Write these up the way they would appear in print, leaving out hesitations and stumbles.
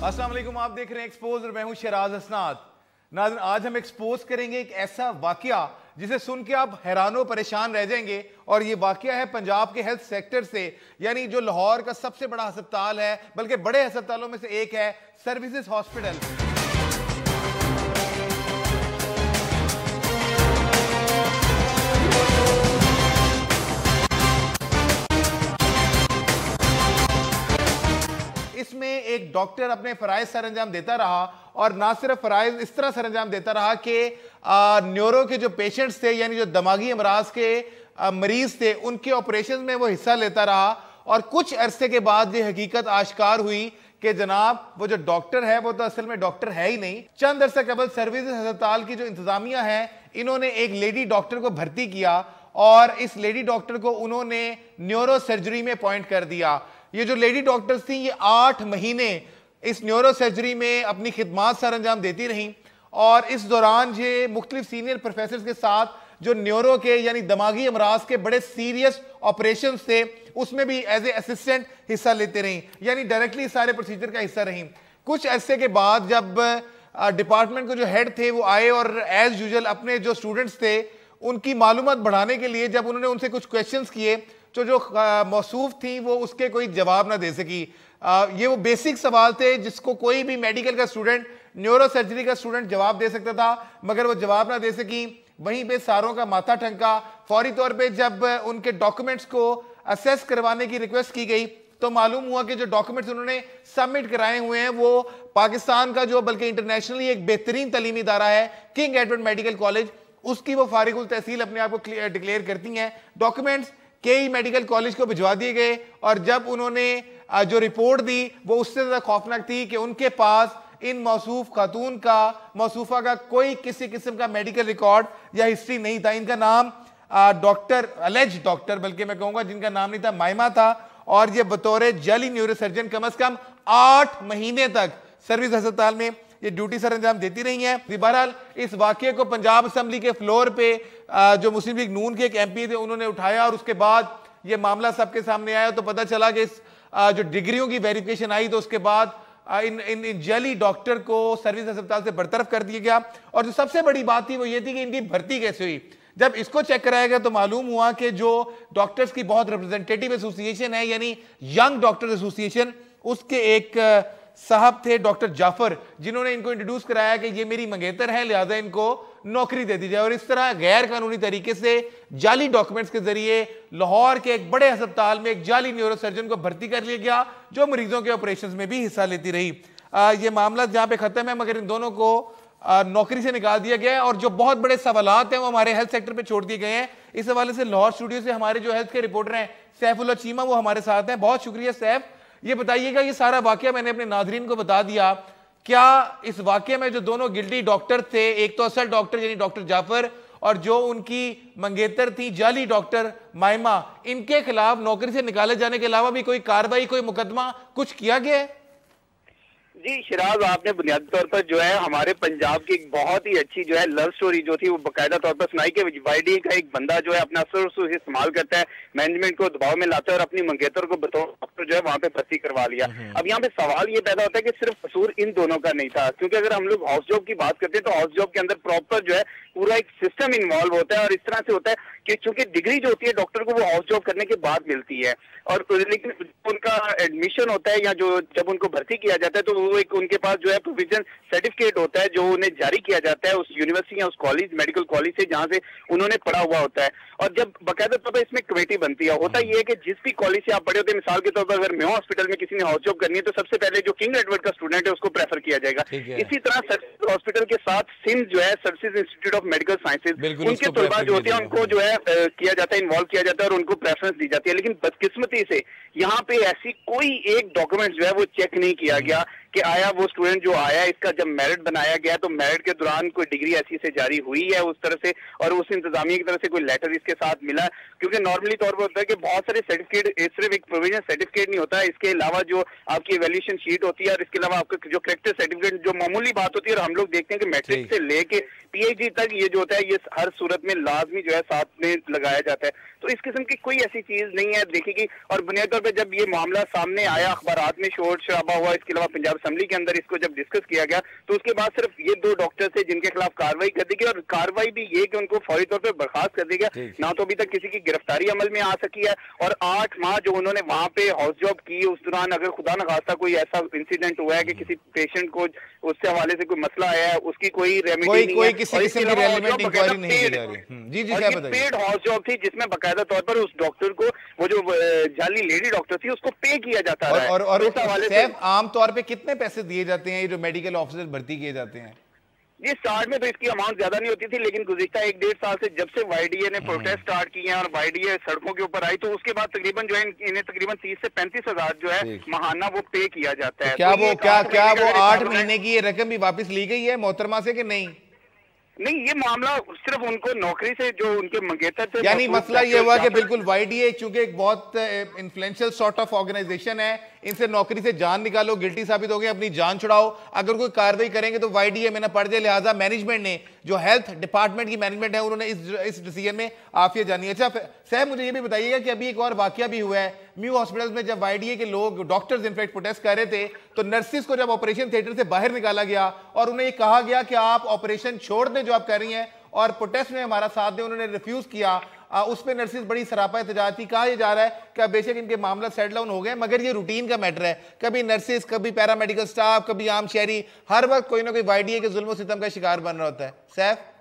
अस्सलाम वालेकुम, आप देख रहे हैं एक्सपोज और मैं हूं शराज हसनात। नाज़रीन, आज हम एक्सपोज करेंगे एक ऐसा वाकया जिसे सुन के आप हैरान परेशान रह जाएंगे। और ये वाकया है पंजाब के हेल्थ सेक्टर से, यानी जो लाहौर का सबसे बड़ा अस्पताल है, बल्कि बड़े अस्पतालों में से एक है, सर्विसेज हॉस्पिटल। इसमें एक डॉक्टर अपने फराइज सर अंजाम देता रहा, और ना सिर्फ फराइज इस तरह सर अंजाम देता रहा कि न्यूरो के जो पेशेंट्स थे, यानी जो दिमागी अमराज के मरीज थे, उनके ऑपरेशन में वो हिस्सा लेता रहा। और कुछ अरसे के बाद ये हकीकत आश्कार हुई कि जनाब वो जो डॉक्टर है वो तो असल में डॉक्टर है ही नहीं। चंद अरसे कबल सर्विसेज अस्पताल की जो इंतजामिया है, इन्होंने एक लेडी डॉक्टर को भर्ती किया और इस लेडी डॉक्टर को उन्होंने न्यूरो सर्जरी में अपॉइंट कर दिया। ये जो लेडी डॉक्टर्स थी, ये 8 महीने इस न्यूरो सर्जरी में अपनी खिदमात सर अंजाम देती रहीं। और इस दौरान ये मुख्तलिफ सीनियर प्रोफेसर के साथ जो न्यूरो के यानी दिमागी अमराज के बड़े सीरियस ऑपरेशन थे, उसमें भी एज ए असिस्टेंट हिस्सा लेते रहीं, यानी डायरेक्टली सारे प्रोसीजर का हिस्सा रहीं। कुछ ऐसे के बाद जब डिपार्टमेंट के जो हेड थे वो आए और एज यूजुअल अपने जो स्टूडेंट्स थे उनकी मालूमात बढ़ाने के लिए जब उन्होंने उनसे कुछ क्वेश्चंस किए, तो जो मौसूफ थी वो उसके कोई जवाब ना दे सकी। ये वो बेसिक सवाल थे जिसको कोई भी मेडिकल का स्टूडेंट, न्यूरो सर्जरी का स्टूडेंट जवाब दे सकता था, मगर वो जवाब ना दे सकी। वहीं पे सारों का माथा ठनका। फौरी तौर पे जब उनके डॉक्यूमेंट्स को असेस करवाने की रिक्वेस्ट की गई, तो मालूम हुआ कि जो डॉक्यूमेंट्स उन्होंने सबमिट कराए हुए हैं वो पाकिस्तान का जो बल्कि इंटरनेशनली एक बेहतरीन तलीमी इदारा है, किंग एडवर्ड मेडिकल कॉलेज, उसकी वो फारिगुल तहसील अपने आप को डिक्लेयर करती हैं। डॉक्यूमेंट्स केई मेडिकल कॉलेज को भिजवा दिए गए, और जब उन्होंने जो रिपोर्ट दी वो उससे ज्यादा खौफनाक थी कि उनके पास इन मौसूफ खातून का, मौसूफा का कोई किसी किस्म का मेडिकल रिकॉर्ड या हिस्ट्री नहीं था। इनका नाम डॉक्टर, अलेज डॉक्टर बल्कि मैं कहूंगा, जिनका नाम नहीं था, माइमा था। और ये बतौर जाली न्यूरोसर्जन कम से कम 8 महीने तक सर्विस अस्पताल में ये ड्यूटी सर अंजाम देती रही हैं। बहरहाल इस वाकये को पंजाब असेंबली के फ्लोर पे जो मुस्लिम लीग नून के एक MP थे उन्होंने उठाया, और उसके बाद ये मामला सबके सामने आया। तो पता चला कि इस जो डिग्रियों की वेरिफिकेशन आई, तो उसके बाद इन जाली डॉक्टर को सर्विस अस्पताल से बरतरफ कर दिया गया। और जो सबसे बड़ी बात थी वो ये थी कि इनकी भर्ती कैसे हुई। जब इसको चेक कराया गया तो मालूम हुआ कि जो डॉक्टर्स की बहुत रिप्रेजेंटेटिव एसोसिएशन है, यानी यंग डॉक्टर एसोसिएशन, उसके एक साहब थे डॉक्टर जाफर, जिन्होंने इनको इंट्रोड्यूस कराया कि ये मेरी मंगेतर है, लिहाजा इनको नौकरी दे दी जाए। और इस तरह गैर कानूनी तरीके से जाली डॉक्यूमेंट्स के जरिए लाहौर के एक बड़े अस्पताल में एक जाली न्यूरो सर्जन को भर्ती कर लिया गया, जो मरीजों के ऑपरेशन में भी हिस्सा लेती रही। ये मामला जहां पे खत्म है, मगर इन दोनों को नौकरी से निकाल दिया गया है। और जो बहुत बड़े सवालात हैं वो हमारे हेल्थ सेक्टर पे छोड़ दिए गए हैं। इस हवाले से लाहौर स्टूडियो से हमारे जो हेल्थ के रिपोर्टर हैं सैफुल्ला चीमा, वो हमारे साथ हैं। बहुत शुक्रिया सैफ। ये बताइएगा, ये सारा वाकया मैंने अपने नाजरीन को बता दिया, क्या इस वाकये में जो दोनों गिल्टी डॉक्टर थे, एक तो असल डॉक्टर यानी डॉक्टर जाफर और जो उनकी मंगेतर थी जाली डॉक्टर माइमा, इनके खिलाफ नौकरी से निकाले जाने के अलावा भी कोई कार्रवाई, कोई मुकदमा कुछ किया गया है? जी शिराज, आपने बुनियादी तौर पर जो है हमारे पंजाब की एक बहुत ही अच्छी जो है लव स्टोरी जो थी वो बाकायदा तौर पर सुनाई कि वाईडी का एक बंदा जो है अपना असर इस्तेमाल करता है, मैनेजमेंट को दबाव में लाता है और अपनी मंगेतर को बतौर डॉक्टर जो है वहां पे भर्ती करवा लिया। अब यहाँ पे सवाल ये पैदा होता है कि सिर्फ कसूर इन दोनों का नहीं था, क्योंकि अगर हम लोग हाउस जॉब की बात करते हैं तो हाउस जॉब के अंदर प्रॉपर जो है पूरा एक सिस्टम इन्वॉल्व होता है। और इस तरह से होता है कि चूंकि डिग्री जो होती है डॉक्टर को वो हाउस जॉब करने के बाद मिलती है, और लेकिन उनका एडमिशन होता है या जो जब उनको भर्ती किया जाता है तो वो एक उनके पास जो है प्रोविजन सर्टिफिकेट होता है जो उन्हें जारी किया जाता है उस यूनिवर्सिटी या उस कॉलेज, मेडिकल कॉलेज से जहां से उन्होंने पढ़ा हुआ होता है। और जब बाकायदा तौर पर इसमें कमेटी बनती है, होता ये है कि जिस भी कॉलेज से आप पढ़े होते हैं, मिसाल के तौर पर अगर मेयो हॉस्पिटल में किसी ने हाउस जॉब करनी है तो सबसे पहले जो किंग एडवर्ड का स्टूडेंट है उसको प्रेफर किया जाएगा। इसी तरह सर्विस हॉस्पिटल के साथ सिंध जो है services institute of medical sciences, उनके तलबा जो होते हैं उनको जो है किया जाता है, इन्वॉल्व किया जाता है और उनको प्रेफरेंस दी जाती है। लेकिन बदकिस्मती से यहाँ पे ऐसी कोई एक डॉक्यूमेंट जो है वो चेक नहीं किया गया कि आया वो स्टूडेंट जो आया इसका जब मेरिट बनाया गया तो मेरिट के दौरान कोई डिग्री ऐसी से जारी हुई है उस तरह से, और उस इंतजामिया की तरफ से कोई लेटर इसके साथ मिला। क्योंकि नॉर्मली तौर पर होता है कि बहुत सारे सर्टिफिकेट सिर्फ एक प्रोविजनल सर्टिफिकेट नहीं होता है, इसके अलावा जो आपकी एवेल्यूएशन शीट होती है और इसके अलावा आपका जो करेक्टर सर्टिफिकेट जो मामूली बात होती है, और हम लोग देखते हैं कि मैट्रिक से लेके PhD तक ये जो होता है ये हर सूरत में लाजमी जो है साथ में लगाया जाता है। तो इस किस्म की कोई ऐसी चीज नहीं है देखेगी। और बुनियादी तौर पर जब ये मामला सामने आया, अखबारात में शोर शराबा हुआ, इसके अलावा पंजाब असेंबली के अंदर इसको जब डिस्कस किया गया तो उसके बाद सिर्फ ये 2 डॉक्टर थे जिनके खिलाफ कार्रवाई कर दी गई, और कार्रवाई भी ये कि उनको फौरी तौर पर बर्खास्त कर दिया गया। ना तो अभी तक किसी की गिरफ्तारी अमल में आ सकी है, और 8 माह जो उन्होंने वहां पे हाउस जॉब की, उस दौरान अगर खुदा न खास्ता कोई ऐसा इंसिडेंट हुआ है कि किसी पेशेंट को उससे हवाले से कोई मसला आया है, उसकी कोई रेमेडी नहीं है, किसी किस्म की रेलेवेंट इंक्वायरी नहीं की जा रही। जी जी, क्या बताइए। पेड हाउस जॉब थी जिसमें बाकायदा तौर पर उस डॉक्टर को, वो जो जाली लेडी डॉक्टर थी, उसको पे किया जाता है। और इस हवाले से आम तौर पे कितने पैसे दिए जाते हैं ये जो मेडिकल ऑफिसर भर्ती किए जाते हैं? ये स्टार्ट में तो इसकी अमाउंट ज्यादा नहीं होती थी, लेकिन गुज़िश्ता 1-1.5 साल से जब से वाईडीए ने प्रोटेस्ट स्टार्ट किए हैं और वाईडीए सड़कों के ऊपर आई, तो उसके बाद तकरीबन जो है इन्हें तकरीबन 30 से 35 हजार जो है माहाना वो पे किया जाता है। तो क्या वो 8 महीने की ये रकम भी वापस ली गई है मोहतरमा से कि नहीं? नहीं, ये मामला सिर्फ उनको नौकरी से जो उनके मंगेतर थे, यानी मसला ये हुआ कि बिल्कुल वाईडीए चूंकि एक बहुत इन्फ्लुएंशियल सॉर्ट ऑफ ऑर्गेनाइजेशन है, इनसे नौकरी से जान निकालो, गिल्टी साबित हो गए, अपनी जान छुड़ाओ, अगर कोई कार्रवाई करेंगे तो वाईडीए में ना पड़ जाए। लिहाजा मैनेजमेंट ने, जो हेल्थ डिपार्टमेंट की मैनेजमेंट है, उन्होंने इस डिसीजन में आफियत जानी है। अच्छा साहब, मुझे ये भी बताइएगा कि अभी एक और वाकया भी हुआ है म्यू हॉस्पिटल में, जब वाईडीए के लोग, डॉक्टर्स इनफैक्ट प्रोटेस्ट कर रहे थे, तो नर्सिस को जब ऑपरेशन थिएटर से बाहर निकाला गया और उन्हें कहा गया कि आप ऑपरेशन छोड़ दें जो आप कर रही हैं, और प्रोटेस्ट में हमारा साथ दें, उन्होंने रिफ्यूज किया। उस पर नर्सिस बड़ी सरापा एहतजाज थी। कहा यह जा रहा है कि बेशक इनके मामला सेटल डाउन हो गए, मगर ये रूटीन का मैटर है, कभी नर्सिस, कभी पैरामेडिकल स्टाफ, कभी आम शहरी, हर वक्त कोई ना कोई वाईडीए के जुल्म सितम का शिकार बन रहा होता है। सैफ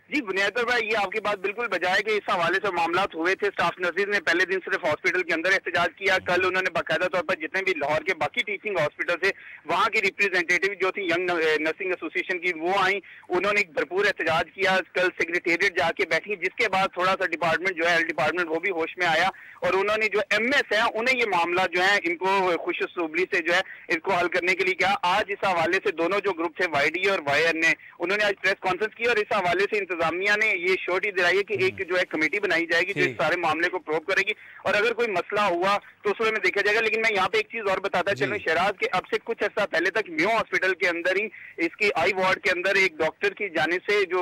जी बुनियाद भाई, ये आपकी बात बिल्कुल बजाय कि इस हवाले से मामला हुए थे। स्टाफ नर्सिस ने पहले दिन सिर्फ हॉस्पिटल के अंदर एहतजाज किया। कल उन्होंने बाकायदा तौर पर जितने भी लाहौर के बाकी टीचिंग हॉस्पिटल थे, वहाँ की रिप्रेजेंटेटिव जो थी यंग नर्सिंग एसोसिएशन की, वो आई, उन्होंने भरपूर एहतजाज किया। कल सेक्रेटेरिएट जाके बैठी, जिसके बाद थोड़ा सा डिपार्टमेंट जो है, हेल्थ डिपार्टमेंट, वो भी होश में आया, और उन्होंने जो एमएस है उन्हें ये मामला जो है इनको खुश उसलूबी से जो है इसको हल करने के लिए कहा। आज इस हवाले से दोनों जो ग्रुप थे, वाईडीए और वाईएन ने, उन्होंने आज प्रेस कॉन्फ्रेंस की और इस हवाले से इंतजामिया ने ये श्योरिटी दिलाई है कि एक जो है कमेटी बनाई जाएगी जो इस सारे मामले को प्रोब करेगी, और अगर कोई मसला हुआ तो उसमें में देखा जाएगा। लेकिन मैं यहाँ पे एक चीज और बताता चलूं शहराज के, अब से कुछ अर्सा पहले तक म्यू हॉस्पिटल के अंदर ही इसकी आई वार्ड के अंदर एक डॉक्टर की जाने से जो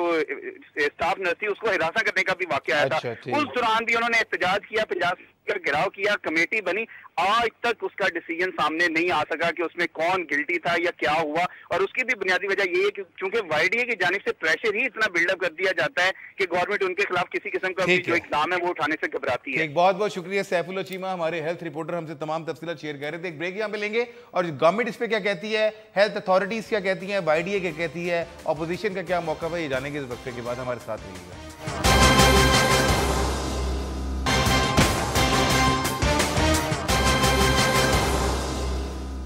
स्टाफ नर्स थी उसको हिरासत करने का भी वाकया आया था। उस दौरान भी उन्होंने एहतजाज किया, 50 का घेराव किया, कमेटी बनी, आज तक उसका डिसीजन सामने नहीं आ सका कि उसमें कौन गिल्टी था या क्या हुआ। और उसकी भी बुनियादी वजह ये है कि चूंकि वाईडीए की जानिब से प्रेशर ही इतना बिल्डअप कर दिया जाता है कि गवर्नमेंट उनके खिलाफ किसी किस्म का जो इक़दाम है वो उठाने से घबराती है। बहुत बहुत शुक्रिया सैफुल चीमा, हमारे हेल्थ रिपोर्टर, हमसे तमाम तफसीलात शेयर कर रहे थे। एक ब्रेक यहाँ पे लेंगे और गवर्नमेंट इस पे क्या कहती है, हेल्थ अथॉरिटीज क्या कहती है, वाईडीए क्या कहती है, ऑपोजिशन का क्या मौका है, ये जानेंगे इस वक्फे के बाद। हमारे साथ रहिएगा।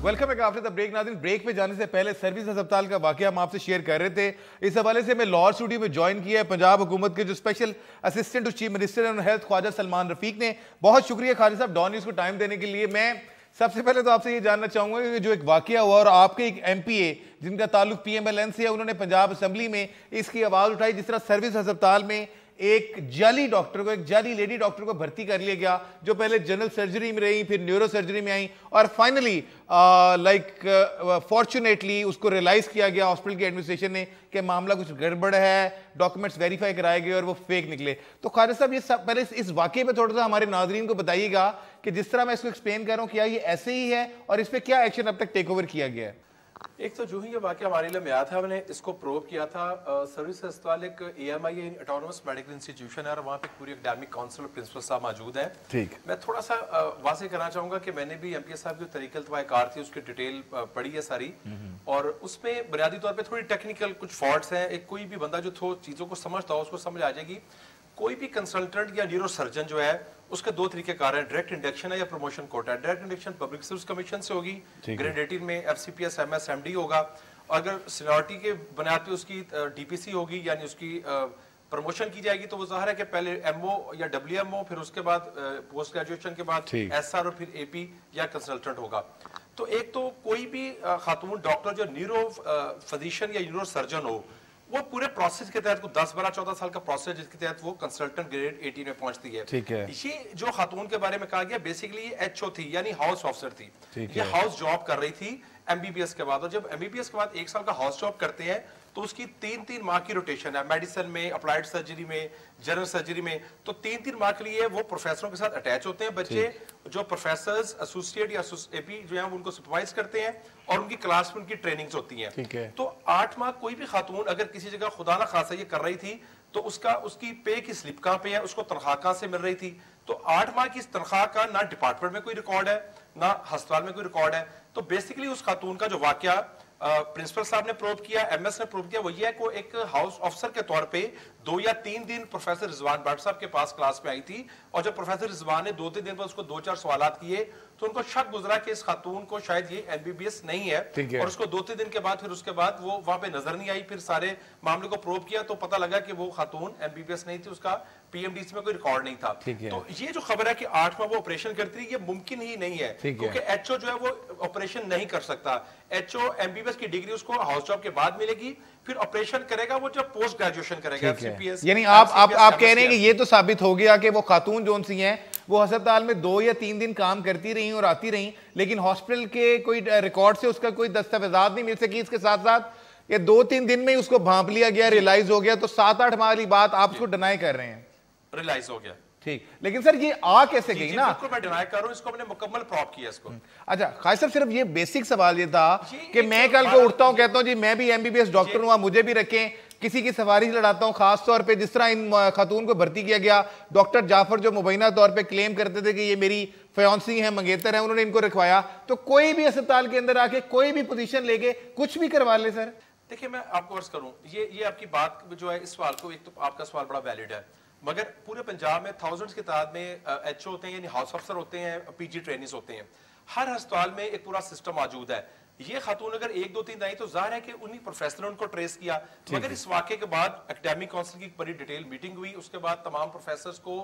Welcome back after the break. नाज़रीन, ब्रेक पे जाने से पहले सर्विस अस्पताल का वाकया हम आपसे शेयर कर रहे थे। इस हवाले से मैं लाहौर स्टूडियो में ज्वाइन किया है पंजाब हुकूमत के जो special assistant to chief minister on health Khawaja Salman Rafique ने। बहुत शुक्रिया ख्वाजा साहब डॉन न्यूज़ को टाइम देने के लिए। मैं सबसे पहले तो आपसे ये जानना चाहूंगा कि जो एक वाकया हुआ और आपके एक एमपीए जिनका ताल्लुक पीएमएलएन से है, उन्होंने पंजाब असम्बली में इसकी आवाज़ उठाई जिस तरह सर्विस अस्पताल में एक जाली डॉक्टर को, एक जाली लेडी डॉक्टर को भर्ती कर लिया गया, जो पहले जनरल सर्जरी में रही, फिर न्यूरो सर्जरी में आई, और फाइनली फॉर्चुनेटली उसको रियलाइज किया गया हॉस्पिटल की एडमिनिस्ट्रेशन ने कि मामला कुछ गड़बड़ है, डॉक्यूमेंट्स वेरीफाई कराए गए और वो फेक निकले। तो ख्वाजा साहब, ये पहले इस वाकये पे थोड़ा सा हमारे नाजरीन को बताइएगा कि जिस तरह मैं इसको एक्सप्लेन कर रहा हूँ, क्या ये ऐसे ही है और इस पर क्या एक्शन अब तक टेक ओवर किया गया है? एक तो जो ही ये वाकया हमारे लिए आया था, हमने इसको प्रोव किया था। सर्विस अस्पताल एक AMI ऑटोनोमस मेडिकल इंस्टीट्यूशन है और वहाँ पे पूरी एकेडमिक काउंसिल प्रिंसिपल साहब मौजूद है। ठीक, मैं थोड़ा सा वाजे करना चाहूंगा कि मैंने भी MPS साहब जो तरीक़ल-ए-कार थी उसकी डिटेल पढ़ी है सारी, और उसमें बुनियादी तौर पर थोड़ी टेक्निकल कुछ फॉल्ट्स हैं। एक कोई भी बंदा जो चीज़ों को समझता हो उसको समझ आ जाएगी। कोई भी कंसल्टेंट या न्यूरो सर्जन जो है उसके दो तरीके कार हैं, डायरेक्ट इंडक्शन है या प्रमोशन कोटा है। Direct induction public service commission से होगी, ग्रेड 18 में FCPS MS MD होगा, अगर सीनियरिटी के बुनियाद पे उसकी DPC होगी यानी उसकी प्रमोशन की जाएगी, तो वो जाहिर है कि पहले MO या WMO, फिर उसके बाद पोस्ट ग्रेजुएशन के बाद SR और फिर AP या कंसल्टेंट होगा। तो एक तो कोई भी खातून डॉक्टर जो न्यूरो फिजिशियन या न्यूरो सर्जन हो, वो पूरे प्रोसेस के तहत 10, 12, 14 साल का प्रोसेस जिसके तहत वो कंसल्टेंट ग्रेड 18 में पहुंचती है। ठीक है। ये जो खातून के बारे में कहा गया बेसिकली ये HO थी यानी हाउस ऑफिसर थी। ये हाउस जॉब कर रही थी MBBS के बाद, और जब MBBS के बाद 1 साल का हाउस जॉब करते हैं तो उसकी 3-3 माह की रोटेशन है, मेडिसिन में, अप्लाइड सर्जरी में, जनरल सर्जरी में। तो 3-3 माह के लिए वो प्रोफेसरों के साथ अटैच होते हैं बच्चे, जो प्रोफेसर्स एसोसिएट या एपी जो है उनको सुपरवाइज करते हैं और उनकी क्लास में उनकी ट्रेनिंग्स होती हैं। ठीक है। तो 8 माह कोई भी खातून अगर किसी जगह खुदा ना खासा ये कर रही थी तो उसकी पे की स्लिप कहाँ पे है, उसको तनख्वाह कहाँ से मिल रही थी। तो 8 माह की इस तनख्वाह का ना डिपार्टमेंट में कोई रिकॉर्ड है, ना अस्पताल में कोई रिकॉर्ड है। तो बेसिकली उस खातून का जो वाकया प्रिंसिपल साहब ने प्रूव किया, एमएस ने प्रूव किया, वो ये है कि एक हाउस ऑफिसर के तौर पे 2 या 3 दिन प्रोफेसर रिजवान भट्ट साहब के पास क्लास में आई थी, और जब प्रोफेसर रिजवान ने 2-3 दिन बाद उसको 2-4 सवाल किए तो उनको शक गुजरा कि इस खातून को शायद ये एमबीबीएस नहीं है, और उसको 2-3 दिन के बाद फिर उसके बाद वो वहां पे नजर नहीं आई। फिर सारे मामले को प्रूव किया तो पता लगा कि वो खातून एमबीबीएस नहीं थी, उसका पीएमडीसी में कोई रिकॉर्ड नहीं था। तो ये जो खबर है कि 8 माह वो ऑपरेशन करती रही, ये मुमकिन ही नहीं है, क्योंकि एचओ जो है वो ऑपरेशन नहीं कर सकता। एचओ एमबीबीएस की डिग्री उसको हाउस जॉब के बाद मिलेगी, फिर ऑपरेशन करेगा वो जब पोस्ट ग्रेजुएशन करेगा एफसीपीएस। यानी आप कह रहे हैं कि ये तो साबित हो गया कि वो खातून जोन सी हैं वो अस्पताल में 2 या 3 दिन काम करती रही और आती रही, लेकिन हॉस्पिटल के कोई रिकॉर्ड से उसका कोई दस्तावेजात नहीं मिल सकी। इसके साथ साथ ये 2-3 दिन में ही उसको भांप लिया गया, रियलाइज हो गया। तो 7-8 माह वाली बात आप उसको डिनाई कर रहे हैं। रियलाइज हो गया, ठीक, लेकिन सर ये आ कैसे गई ना? बिल्कुल मैं डिनाई कर रहा हूं, इसको हमने मुकम्मल प्रूव किया इसको। अच्छा खालिद साहब, सिर्फ ये बेसिक सवाल ये था कि मैं कल को उठता हूं कहता हूं जी मैं भी एमबीबीएस डॉक्टर हूं, मुझे भी रखें, किसी की सिफारिश लड़ाता हूं, खास तौर पे जिस तरह इन खातून को भर्ती किया गया। डॉक्टर जाफर जो मुबैना तौर पे क्लेम करते थे कि ये मेरी फयांसी है, मंगेतर है, उन्होंने इनको रखवाया। तो कोई भी अस्पताल के अंदर आके कोई भी पोजीशन लेके कुछ भी करवा ले सर। देखिए मैं आपको अर्ज करूं, ये आपकी बात जो है, इस सवाल को, एक तो आपका सवाल बड़ा वैलिड है, मगर पूरे पंजाब में थाउजेंड्स की तादाद में एचओ होते हैं, यानी हाउस ऑफिसर होते हैं, पीजी ट्रेनिंग्स होते हैं। हर अस्पताल में एक पूरा सिस्टम मौजूद है। ये खातून अगर 1-2-3 आई तो जाहिर है कि उन्हीं प्रोफेसर ने उनको ट्रेस किया, मगर इस वाक़े के बाद एकेडमिक काउंसिल की बड़ी डिटेल मीटिंग हुई, उसके बाद तमाम प्रोफेसर्स को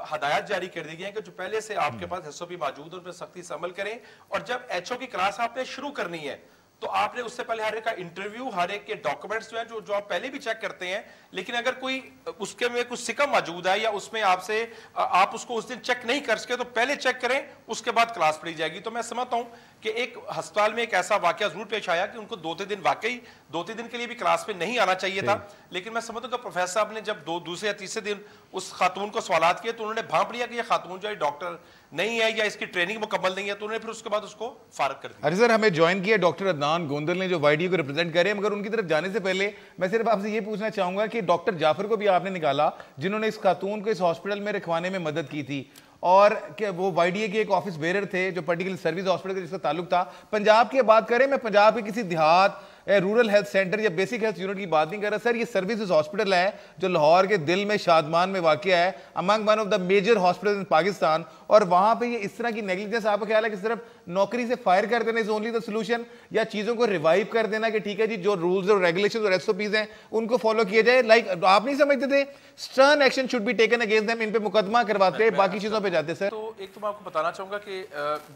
हदायत जारी कर दी गई है कि जो पहले से आपके पास एसओपी मौजूद है उन पर सख्ती से अमल करें, और जब एचओ की क्लास आपने शुरू करनी है तो आपने उससे पहले हर एक का इंटरव्यू, हर एक के डॉक्यूमेंट्स जो हैं जो आप पहले भी चेक करते हैं, लेकिन अगर कोई उसके में कुछ सिकम मौजूद है या उसमें आपसे आप उसको उस दिन चेक नहीं कर सके तो पहले चेक करें, उसके बाद क्लास पढ़ी जाएगी। तो मैं समझता हूं कि एक अस्पताल में एक ऐसा वाकया जरूर पेश आया कि उनको 2-3 दिन, वाकई 2-3 दिन के लिए भी क्लास में नहीं आना चाहिए था, लेकिन मैं समझता हूं कि प्रोफेसर साहब ने जब दूसरे या तीसरे दिन उस खातून को सवालात किए तो उन्होंने भांप लिया कि यह खातून जो है डॉक्टर नहीं है या इसकी ट्रेनिंग मुकम्मल नहीं है, तो उन्होंने फिर उसके बाद उसको फारग कर दिया। अरे सर, हमें ज्वाइन किया डॉक्टर अदनान गोंदल ने जो वाईडीयू को रिप्रेजेंट करे, मगर उनकी तरफ जाने से पहले मैं सिर्फ आपसे ये पूछना चाहूंगा कि डॉक्टर जाफर को भी आपने निकाला जिन्होंने इस खातून को इस हॉस्पिटल में रखवाने में मदद की थी, और कि वो वाईडीए के एक ऑफिस बेरर थे जो पर्टिकुलर सर्विस हॉस्पिटल जिसका ताल्लुक था। पंजाब की बात करें, मैं पंजाब के किसी देहात रूरल हेल्थ सेंटर या बेसिक हेल्थ यूनिट की बात नहीं कर रहा सर, ये सर्विसेज हॉस्पिटल है जो लाहौर के दिल में शादमान में वाक़या है, among one of the major hospital in Pakistan, और वहां पे ये इस तरह की नेग्लिजेंस, आपका ख्याल है कि सिर्फ नौकरी से फायर कर देना इज ओनली द सोल्यूशन, या चीजों को रिवाइव कर देना कि ठीक है जी जो रूल्स और रेगुलेशंस और एसओपीज हैं उनको फॉलो किया जाए? लाइक आप नहीं समझते थे stern action should be taken against them, इन पे मुकदमा करवाते बाकी चीजों पे जाते सर? तो एक तो मैं आपको बताना चाहूंगा कि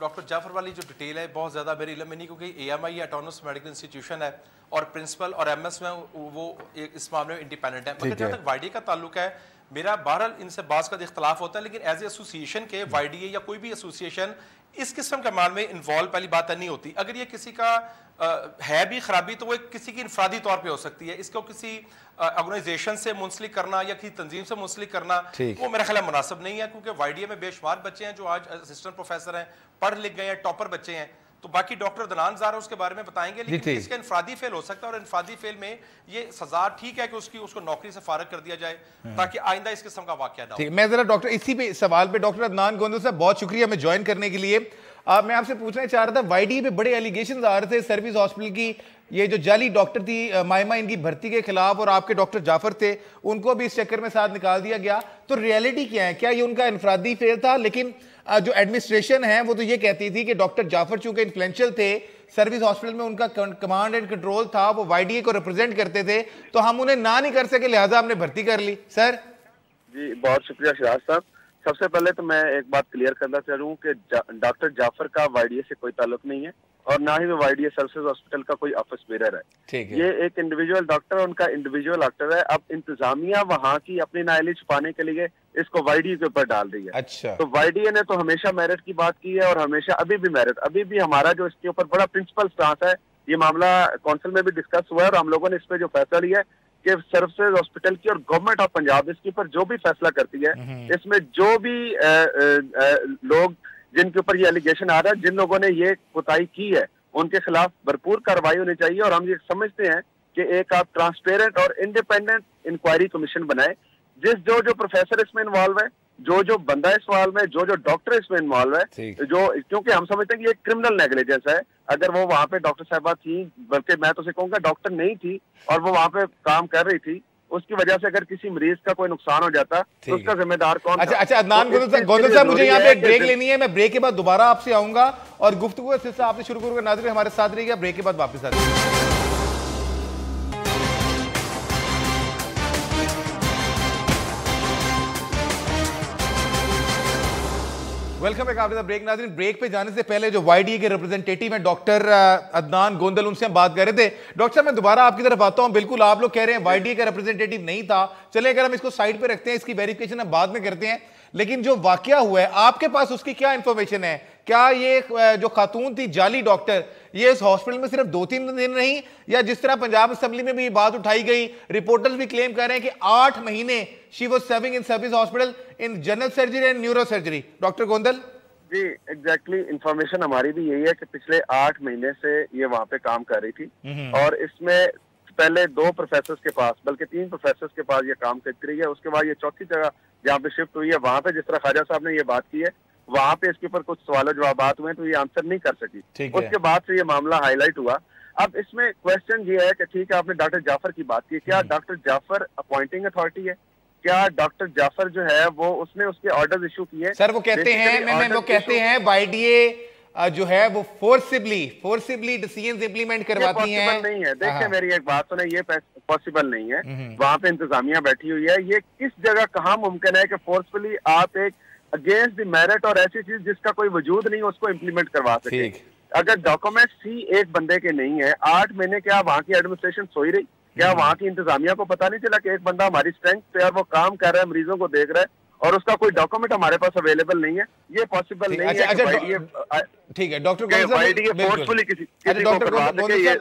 डॉक्टर जाफर वाली जो डिटेल है बहुत ज्यादा मेरे इल्म में नहीं, क्योंकि एएमआई ऑटोनमस मेडिकल इंस्टीट्यूशन है और प्रिंसिपल और एमएस में वो इस मामले में इंडिपेंडेंट है। मगर जहां तक वाईडीए का ताल्लुक है, मेरा बहरहाल इनसे बात का इख्तलाफ होता है, लेकिन एज ए एसोसिएशन के वाईडीए या कोई भी एसोसिएशन इस किस्म के मामले में इन्वॉल्व पहली बात नहीं होती। अगर ये किसी का है भी खराबी तो वो किसी की इनफरादी तौर पे हो सकती है, इसको किसी ऑर्गेनाइजेशन से मुंसलिक करना या किसी तंजीम से मुंसलिक करना वो मेरा ख्याल मुनासिब नहीं है, क्योंकि वाईडीए में बेशुमार बच्चे हैं जो आज असिस्टेंट प्रोफेसर हैं, पढ़ लिख गए हैं, टॉपर बच्चे हैं। तो बाकी डॉक्टर दनान ज़ारा उसके बारे में बताएंगे, लेकिन इसका इनफरादी फेल हो सकता है, और इनफरादी फेल में ये सजा ठीक है कि उसको नौकरी से फारग कर दिया जाए ताकि आइंदा इस किस्म का वाकया ना हो। मैं जरा डॉक्टर इसी पे सवाल पे डॉक्टर अदनान गोंदल साहब बहुत शुक्रिया हमें ज्वाइन करने के लिए। मैं आपसे पूछना चाह रहा था, वाईडीए पे बड़े एलिगेशंस आ रहे थे सर्विस हॉस्पिटल की, ये जो जाली डॉक्टर थी मायमा इनकी भर्ती के खिलाफ, और आपके डॉक्टर जाफर थे उनको भी इस चक्कर में साथ निकाल दिया गया। तो रियलिटी क्या है? क्या ये उनका इनफरादी फेल था? लेकिन जो एडमिनिस्ट्रेशन है वो तो ये कहती थी कि डॉक्टर जाफर चूंकि इन्फ्लुएंशियल थे सर्विस हॉस्पिटल में, उनका कमांड एंड कंट्रोल था, वो वाईडीए को रिप्रेजेंट करते थे, तो हम उन्हें ना नहीं कर सके, लिहाजा हमने भर्ती कर ली। सर जी बहुत शुक्रिया शिराज साहब। सबसे पहले तो मैं एक बात क्लियर करना चाह रहा हूँ कि डॉक्टर जाफर का वाईडीए से कोई ताल्लुक नहीं है, और ना ही वो वाईडीए सर्विसेज हॉस्पिटल का कोई ऑफिस बेरर है। ये एक इंडिविजुअल डॉक्टर, उनका इंडिविजुअल डॉक्टर है। अब इंतजामिया वहाँ की अपनी नाअहली छुपाने के लिए इसको वाईडीए के ऊपर डाल रही है। अच्छा। तो वाईडीए ने तो हमेशा मेरिट की बात की है, और हमेशा अभी भी मेरिट, अभी भी हमारा जो इसके ऊपर बड़ा प्रिंसिपल स्टांस है ये मामला काउंसिल में भी डिस्कस हुआ है और हम लोगों ने इस पे जो फैसला लिया है कि सर्विसेज हॉस्पिटल की और गवर्नमेंट ऑफ पंजाब इसके ऊपर जो भी फैसला करती है, इसमें जो भी लोग जिनके ऊपर ये एलिगेशन आ रहा है, जिन लोगों ने ये कोताही की है, उनके खिलाफ भरपूर कार्रवाई होनी चाहिए। और हम ये समझते हैं कि एक आप ट्रांसपेरेंट और इंडिपेंडेंट इंक्वायरी कमीशन बनाए, जो प्रोफेसर इसमें इन्वॉल्व है, जो बंदा इस सवाल में, जो डॉक्टर इसमें इन्वॉल्व है, जो, क्योंकि हम समझते हैं कि ये क्रिमिनल नेग्लिजेंस है। अगर वो वहां पे डॉक्टर साहबा थी, बल्कि मैं तो उसे कहूंगा डॉक्टर नहीं थी और वो वहां पे काम कर रही थी, उसकी वजह से अगर किसी मरीज का कोई नुकसान हो जाता तो उसका जिम्मेदार कौन? अच्छा अदनान गोंदल साहब, मुझे यहाँ पे एक ब्रेक लेनी है, मैं ब्रेक के बाद दोबारा आपसे आऊंगा और गुफ्तगू का सिलसिला आपसे शुरू करूंगा। नाज़रीन हमारे साथ रहिएगा, ब्रेक के बाद वापस आ जाएंगे। Welcome back after the break. नाज़रीन ब्रेक पे जाने से पहले जो वाईडीए के रिप्रेजेंटेटिव हैं डॉक्टर अदनान गोंदल, उनसे हम बात कर रहे थे। डॉक्टर साहब मैं दोबारा आपकी तरफ आता हूं। बिल्कुल आप लोग कह रहे हैं वाईडीए का रिप्रेजेंटेटिव नहीं था, चले अगर हम इसको साइड पे रखते हैं, इसकी वेरिफिकेशन हम बाद में करते हैं, लेकिन जो वाकया हुआ है आपके पास उसकी क्या इंफॉर्मेशन है? क्या ये जो खातून थी जाली डॉक्टर, ये इस हॉस्पिटल में सिर्फ 2-3 दिन रही, या जिस तरह पंजाब असेंबली में भी ये बात उठाई गई, रिपोर्टर्स भी क्लेम कर रहे हैं कि 8 महीने she was serving in service hospital in general surgery and neurosurgery. Doctor Gondal ji, exactly information हमारी भी यही है कि पिछले 8 महीने से ये वहाँ पे काम कर रही थी और इसमें पहले 2 प्रोफेसर के पास, बल्कि 3 प्रोफेसर के पास ये काम करती रही है। उसके बाद ये चौथी जगह जहाँ पे शिफ्ट हुई है, वहाँ पे जिस तरह ख्वाजा साहब ने ये बात की है, वहाँ पे इसके ऊपर कुछ सवाल जवाबात हुए तो ये आंसर नहीं कर सकी। उसके बाद से ये मामला हाईलाइट हुआ। अब इसमें क्वेश्चन ये है कि ठीक है, आपने डॉक्टर जाफर की बात की, क्या डॉक्टर जाफर अपॉइंटिंग अथॉरिटी है? क्या डॉक्टर जाफर जो है वो उसने उसके ऑर्डर्स इशू किए? सर वो कहते हैं वो कहते हैं वाईडीए जो है वो फोर्सिबली डिसीजंस इंप्लीमेंट करवाती है। पॉसिबल नहीं है। देखिए मेरी एक बात सुने, ये पॉसिबल नहीं है। वहां पे इंतजामिया बैठी हुई है। ये किस जगह कहाँ मुमकिन है कि फोर्सफुली आप एक अगेंस्ट द मेरिट और ऐसी चीज जिसका कोई वजूद नहीं उसको इम्प्लीमेंट करवा सके? अगर डॉक्यूमेंट्स ही एक बंदे के नहीं है, 8 महीने क्या वहाँ की एडमिनिस्ट्रेशन सोई रही? क्या वहाँ की इंतजामिया को पता नहीं चला कि एक बंदा हमारी स्ट्रेंथ पे और वो काम कर रहा है, मरीजों को देख रहा है और उसका कोई डॉक्यूमेंट हमारे पास अवेलेबल नहीं है? ये पॉसिबल नहीं है। ठीक है डॉक्टर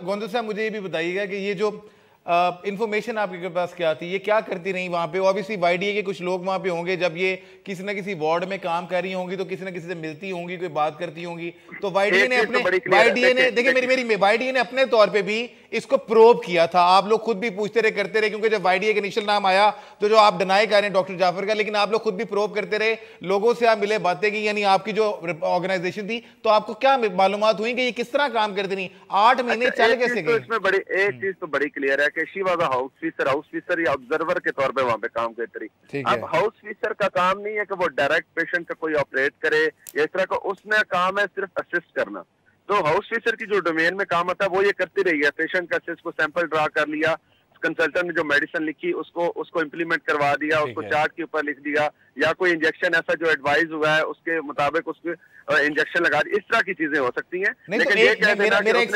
गोंदल साहब, मुझे ये भी बताइएगा कि ये जो इंफॉर्मेशन आपके पास क्या थी, ये क्या करती रही वहां पे? ऑब्वियसली वाईडीए के कुछ लोग वहां पे होंगे, जब ये किसी ना किसी वार्ड में काम कर रही होंगी तो किसी ना किसी से मिलती होंगी, कोई बात करती होंगी, तो वाईडीए ने अपने तौर पे भी इसको प्रोब किया था। आप लोग खुद भी पूछते रहे, करते रहे, क्योंकि जब वाईडीए का इनिशियल नाम आया तो जो आप डिनाई कर रहे हैं डॉक्टर जाफर का, लेकिन आप लोग खुद भी प्रोब करते रहे, लोगों से आप मिले, बातें की, यानी आपकी जो ऑर्गेनाइजेशन थी, तो आपको क्या मालूमात हुई कि ये किस तरह काम करती रही? 8 महीने चल कैसे गए? इसमें बड़ी एक चीज तो बड़ी क्लियर है कि she was a house Fisher या ऑब्जर्वर के तौर पे वहां पे काम करती रही। अब हाउस फीसर का काम नहीं है कि वो डायरेक्ट पेशेंट का कोई ऑपरेट करे या इस तरह का, उसने काम है सिर्फ असिस्ट करना। तो हाउस फीसर की जो डोमेन में काम आता है वो ये करती रही है। पेशेंट का असिस्ट को सैंपल ड्रा कर लिया, कंसल्टेंट ने जो मेडिसिन लिखी उसको इम्प्लीमेंट करवा दिया, उसको चार्ट के ऊपर लिख दिया, या कोई इंजेक्शन ऐसा जो एडवाइस हुआ है उसके मुताबिक उसको इंजेक्शन लगा दिया। इस तरह की चीजें हो सकती हैं। मेरा एक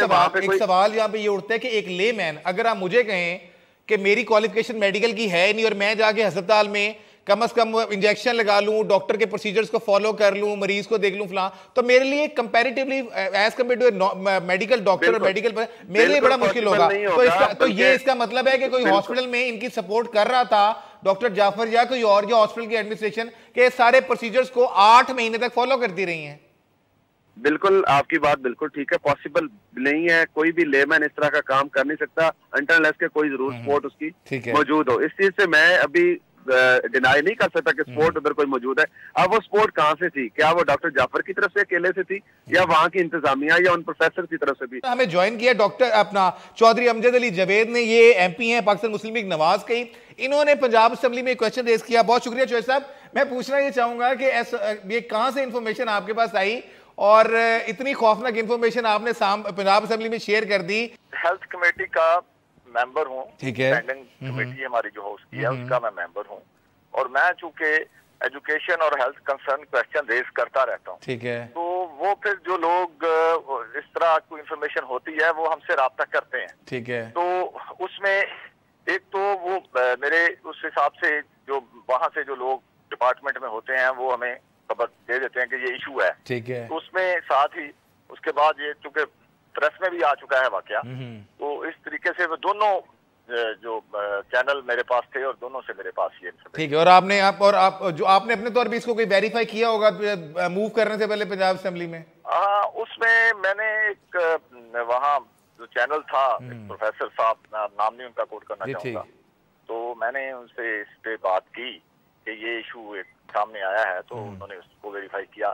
सवाल यहाँ पे ये उठता है कि एक लेमैन, अगर आप मुझे कहें कि मेरी क्वालिफिकेशन मेडिकल की है नहीं और मैं जाके अस्पताल में कम से कम इंजेक्शन लगा लूं, डॉक्टर के प्रोसीजर्स को फॉलो कर लूं, मरीज को देख लूं फलां, तो मेरे लिए comparatively as compare to medical doctor और मेडिकल मेरे लिए बड़ा मुश्किल होगा। तो ये इसका मतलब है कि कोई हॉस्पिटल में इनकी सपोर्ट कर रहा था डॉक्टर जाफर या कोई और जो हॉस्पिटल की एडमिनिस्ट्रेशन के सारे प्रोसीजर्स को 8 महीने तक फॉलो करती रही हैं। बिल्कुल आपकी बात बिल्कुल ठीक है। पॉसिबल नहीं है, कोई भी लेमैन इस तरह का काम कर नहीं सकता अनटिल के कोई जरूर सपोर्ट उसकी मौजूद हो। इस चीज से मैं अभी डिनाई नहीं कर सकता कि स्पोर्ट उधर कोई मौजूद है। अब वो स्पोर्ट कहाँ से थी? क्या वो डॉक्टर जाफर की तरफ से अकेले से थी या वहाँ की इंतजामिया या उन प्रोफेसर की तरफ से भी? हमें ज्वाइन किया डॉक्टर अपना चौधरी अमजद अली जवेद ने, ये एमपी हैं पाकिस्तान मुस्लिम लीग नवाज के। इन्होंने पंजाब असेंबली में क्वेश्चन रेज किया। बहुत शुक्रिया चौधरी साहब। मैं पूछना ये चाहूंगा कि ये कहाँ से इंफॉर्मेशन आपके पास आई और इतनी खौफनाक इंफॉर्मेशन आपने पंजाब असेंबली में शेयर कर दी? हेल्थ कमेटी का मेंबर हूँ, ठीक है, स्टैंडिंग कमेटी हमारी जो होस्ट की है उसका मैं मेंबर हूँ, और मैं चूंकि एजुकेशन और हेल्थ कंसर्न क्वेश्चन रेज करता रहता हूँ, ठीक है, तो वो फिर जो लोग इस तरह कोई इंफॉर्मेशन होती है वो हमसे राब्ता करते हैं, ठीक है। तो उसमें एक तो वो मेरे उस हिसाब से जो वहाँ से जो लोग डिपार्टमेंट में होते हैं वो हमें खबर दे देते हैं कि ये इशू है, ठीक है। तो उसमें साथ ही उसके बाद ये चूंकि प्रेस में भी आ चुका है वाकया। तो इस तरीके से वो दोनों जो चैनल मेरे पास थे और दोनों से मेरे पास ये ठीक है। और आप जो आपने अपने तौर पे इसको कोई वेरीफाई किया होगा मूव करने से पहले पंजाब असेंबली में? उसमें मैंने एक वहाँ जो चैनल था, प्रोफेसर साहब, नाम नहीं उनका कोट करना चाहूंगा, तो मैंने उनसे इस पे बात की कि ये इशू एक सामने आया है, तो उन्होंने उसको वेरीफाई किया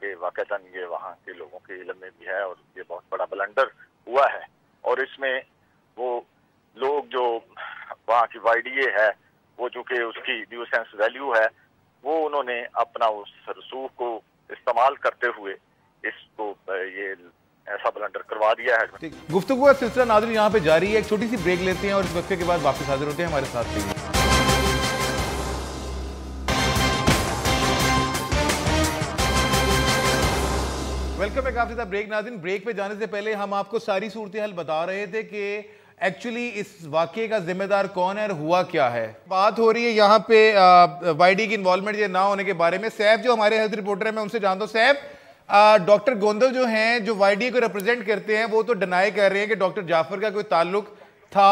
कि वाकईतन ये वहाँ के लोगों के इल्म में भी है और ये बहुत बड़ा ब्लंडर हुआ है। और इसमें वो लोग जो वहाँ की YDA है, वो जो कि उसकी ड्यू सेंस वैल्यू है, वो उन्होंने अपना उस रसूख को इस्तेमाल करते हुए इसको ये ऐसा ब्लंडर करवा दिया है। गुफ्तगू का सिलसिला नाज़रीन यहाँ पे जारी है। एक छोटी सी ब्रेक लेते हैं और इस वक्त के बाद वापस हाजिर होते हैं। हमारे साथ रहिए। Welcome back after the break. नाज़रीन, ब्रेक पे जाने से पहले हम आपको सारी सूरत हाल बता रहे थे कि एक्चुअली इस वाकये का जिम्मेदार कौन है और हुआ क्या है। बात हो रही है यहाँ पे YD की इन्वॉल्वमेंट ये ना होने के बारे में। सैफ जो हमारे हेल्थ रिपोर्टर है, मैं उनसे जानता हूँ। सैफ, डॉक्टर गोंदल जो हैं, जो YD को रिप्रेजेंट करते हैं, वो तो डिनाई कर रहे हैं कि डॉक्टर जाफर का कोई ताल्लुक था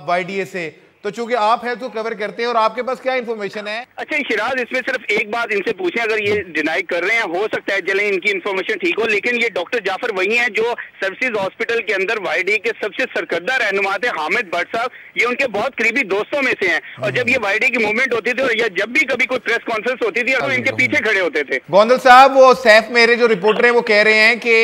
YDA से। तो चूंकि आप हेल्थ को कवर करते हैं और आपके पास क्या इन्फॉर्मेशन है? अच्छा शिराज, इसमें सिर्फ एक बात इनसे पूछें, अगर ये डिनाई कर रहे हैं, हो सकता है चले इनकी इन्फॉर्मेशन ठीक हो, लेकिन ये डॉक्टर जाफर वही हैं जो सर्विसेज हॉस्पिटल के अंदर YD के सबसे सरकर्दा रहनुमा थे, हामिद भट्ट साहब। ये उनके बहुत करीबी दोस्तों में से हैं और जब ये YD की मूवमेंट होती थी और या जब भी कभी कोई प्रेस कॉन्फ्रेंस होती थी तो इनके पीछे खड़े होते थे। गोंदल साहब, वो सैफ मेरे जो रिपोर्टर हैं वो कह रहे हैं कि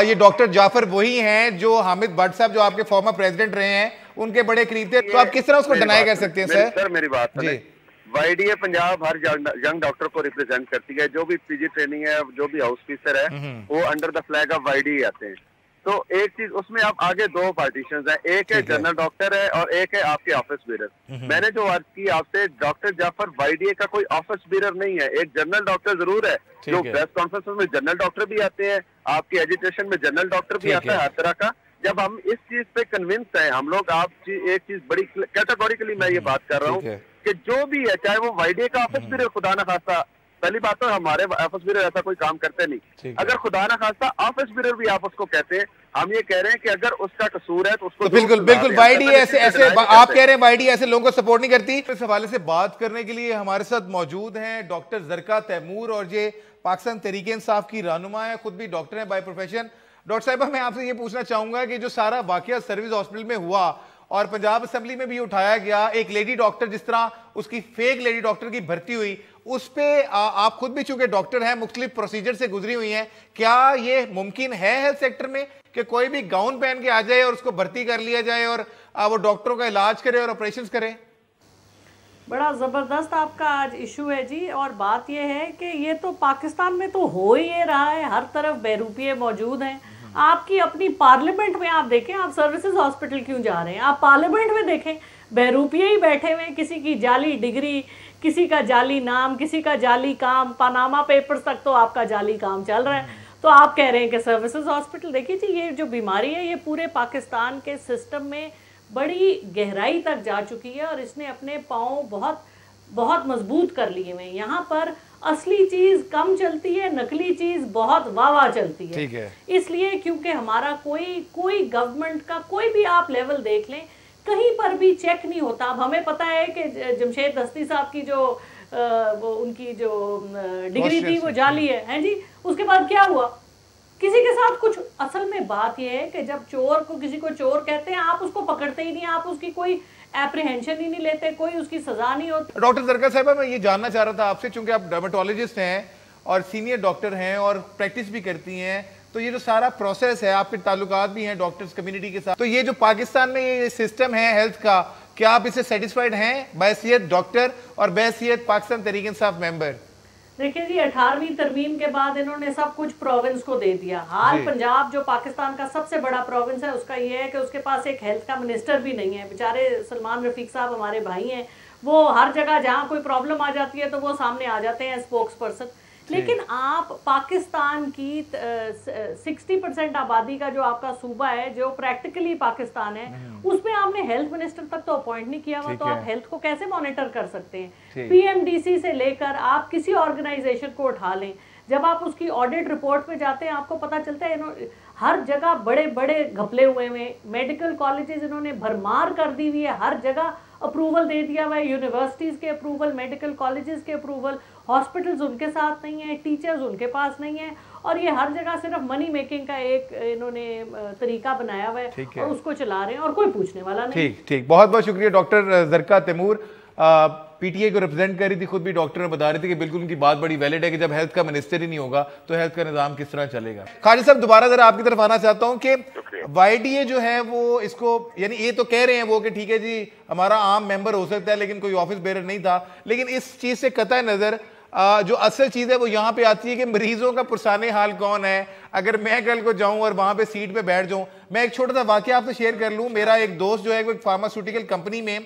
ये डॉक्टर जाफर वही हैं जो हामिद भट्ट साहब, जो आपके फॉर्मर प्रेसिडेंट रहे हैं, उनके बड़े करीब थे। तो आप किस तरह उसको डिनाई कर सकते हैं? सर मेरी बात सुनिए। YDA पंजाब हर यंग डॉक्टर को रिप्रेजेंट करती है। जो भी PG ट्रेनिंग है, जो भी हाउस ऑफिसर है, वो under the flag of YDA आते हैं। तो एक चीज उसमें आप आगे दो पार्टीशंस हैं, एक है जनरल डॉक्टर है और एक है आपके ऑफिस बीरर। मैंने जो अर्ज की आपसे, डॉक्टर जाफर YDA का कोई ऑफिस बीरर नहीं है। एक जनरल डॉक्टर जरूर है, जो प्रेस कॉन्फ्रेंस में जनरल डॉक्टर भी आते हैं, आपकी एजुकेशन में जनरल डॉक्टर भी आता है, हर तरह का। जब हम इस चीज पे कन्विंस हैं हम लोग, आप एक चीज बड़ी कैटेगोरिकली मैं ये बात कर रहा हूँ कि जो भी है, चाहे वो YDA का ऑफिस बीरर, खुदा ना खास्ता, पहली बात तो हमारे ऑफिस बीरर ऐसा कोई काम करते नहीं, अगर खुदा ना खास्ता ऑफिस बीरर भी आप उसको कहते हैं, हम ये कह रहे हैं कि अगर उसका कसूर है तो उसको बिल्कुल YD ऐसे आप कह रहे हैं YD ऐसे लोगों को सपोर्ट नहीं करती। इस हवाले से बात करने के लिए हमारे साथ मौजूद हैं डॉक्टर जरका तैमूर, और ये पाकिस्तान तहरीक इंसाफ की रहनुमा है, खुद भी डॉक्टर है बाय प्रोफेशन। डॉक्टर साहिबा, मैं आपसे ये पूछना चाहूंगा कि जो सारा वाकया सर्विस हॉस्पिटल में हुआ और पंजाब असेंबली में भी उठाया गया, एक लेडी डॉक्टर जिस तरह उसकी फेक लेडी डॉक्टर की भर्ती हुई, उस पे आप खुद भी चूंकि डॉक्टर हैं, मुख्तलिफ प्रोसीजर से गुजरी हुई हैं, क्या ये मुमकिन है हेल्थ सेक्टर में कि कोई भी गाउन पहन के आ जाए और उसको भर्ती कर लिया जाए और वो डॉक्टरों का इलाज करे और ऑपरेशन करे? बड़ा ज़बरदस्त आपका आज इशू है जी। और बात यह है कि ये तो पाकिस्तान में तो हो ही ये रहा है, हर तरफ बहरूपिये मौजूद हैं। आपकी अपनी पार्लियामेंट में आप देखें, आप सर्विसेज हॉस्पिटल क्यों जा रहे हैं, आप पार्लियामेंट में देखें, बहरूपिये ही बैठे हुए हैं, किसी की जाली डिग्री, किसी का जाली नाम, किसी का जाली काम, पनामा पेपर्स तक तो आपका जाली काम चल रहा है। तो आप कह रहे हैं कि सर्विसेज हॉस्पिटल। देखिए जी, ये जो बीमारी है ये पूरे पाकिस्तान के सिस्टम में बड़ी गहराई तक जा चुकी है और इसने अपने पाँव बहुत बहुत मजबूत कर लिए हुए हैं। यहाँ पर असली चीज कम चलती है, नकली चीज बहुत वाह चलती है। ठीक है। इसलिए क्योंकि हमारा कोई गवर्नमेंट का कोई भी आप लेवल देख लें, कहीं पर भी चेक नहीं होता। अब हमें पता है कि जमशेद दस्ती साहब की जो वो उनकी जो डिग्री थी वो जाली है जी। उसके बाद क्या हुआ, किसी के साथ कुछ, असल में बात यह है कि जब चोर को किसी को चोर कहते हैं, आप उसको पकड़ते ही नहीं, आप उसकी कोई एप्रीहेंशन ही नहीं लेते, कोई उसकी सजा नहीं होती। डॉक्टर जरका साहिबा, मैं ये जानना चाह रहा था आपसे, चूंकि आप डर्मेटोलॉजिस्ट हैं और सीनियर डॉक्टर हैं और प्रैक्टिस भी करती हैं, तो ये जो सारा प्रोसेस है, आपके ताल्लुकात भी हैं डॉक्टर्स कम्युनिटी के साथ, तो ये जो पाकिस्तान में ये सिस्टम है हेल्थ का, क्या आप इससे सेटिस्फाइड हैं बहैसियत डॉक्टर और बहैसियत पाकिस्तान तहरीक इंसाफ मेंबर? देखिए जी, 18वीं तरमीम के बाद इन्होंने सब कुछ प्रोविंस को दे दिया। हाल पंजाब जो पाकिस्तान का सबसे बड़ा प्रोविंस है, उसका ये है कि उसके पास एक हेल्थ का मिनिस्टर भी नहीं है। बेचारे सलमान रफीक साहब हमारे भाई हैं, वो हर जगह जहाँ कोई प्रॉब्लम आ जाती है तो वो सामने आ जाते हैं स्पोक्स पर्सन। लेकिन आप पाकिस्तान की 60% आबादी का जो आपका सूबा है, जो प्रैक्टिकली पाकिस्तान है, उसमें आपने हेल्थ मिनिस्टर तक तो अपॉइंट नहीं किया हुआ, तो आप हेल्थ को कैसे मॉनिटर कर सकते हैं? PMDC से लेकर आप किसी ऑर्गेनाइजेशन को उठा लें, जब आप उसकी ऑडिट रिपोर्ट में जाते हैं आपको पता चलता है हर जगह बड़े बड़े घपले हुए हैं, मेडिकल कॉलेजेस इन्होंने भरमार कर दी हुई है, हर जगह अप्रूवल दे दिया हुआ है, यूनिवर्सिटीज़ के अप्रूवल, मेडिकल कॉलेजेस के अप्रूवल, हॉस्पिटल्स उनके साथ नहीं है, टीचर्स उनके पास नहीं है, और ये हर जगह सिर्फ मनी मेकिंग का एक इन्होंने तरीका बनाया हुआ है और उसको चला रहे हैं और कोई पूछने वाला नहीं। ठीक ठीक, बहुत बहुत शुक्रिया डॉक्टर जरका तैमूर। पीटीए को रिप्रेजेंट कर रही थी, खुद भी डॉक्टर ने बता रही थी कि बिल्कुल उनकी बात बड़ी वैलिड है कि जब हेल्थ का मिनिस्टर ही नहीं होगा तो हेल्थ का निजाम किस तरह चलेगा। खालिद साहब, दोबारा जरा आपकी तरफ आना चाहता हूं कि वाईडीए जो है वो इसको, यानी ये तो कह रहे हैं वो कि ठीक है जी हमारा आम मेंबर हो सकता है लेकिन कोई ऑफिस बेरर नहीं था, लेकिन इस चीज से कतई नजर जो असल चीज है वो यहाँ पे आती है कि मरीजों का पुरसाने हाल कौन है। अगर मैं कल को जाऊं और वहां पे सीट पे बैठ जाऊं, मैं एक छोटा सा वाकया आपसे शेयर कर लूं। मेरा एक दोस्त जो है वो एक फार्मास्यूटिकल कंपनी में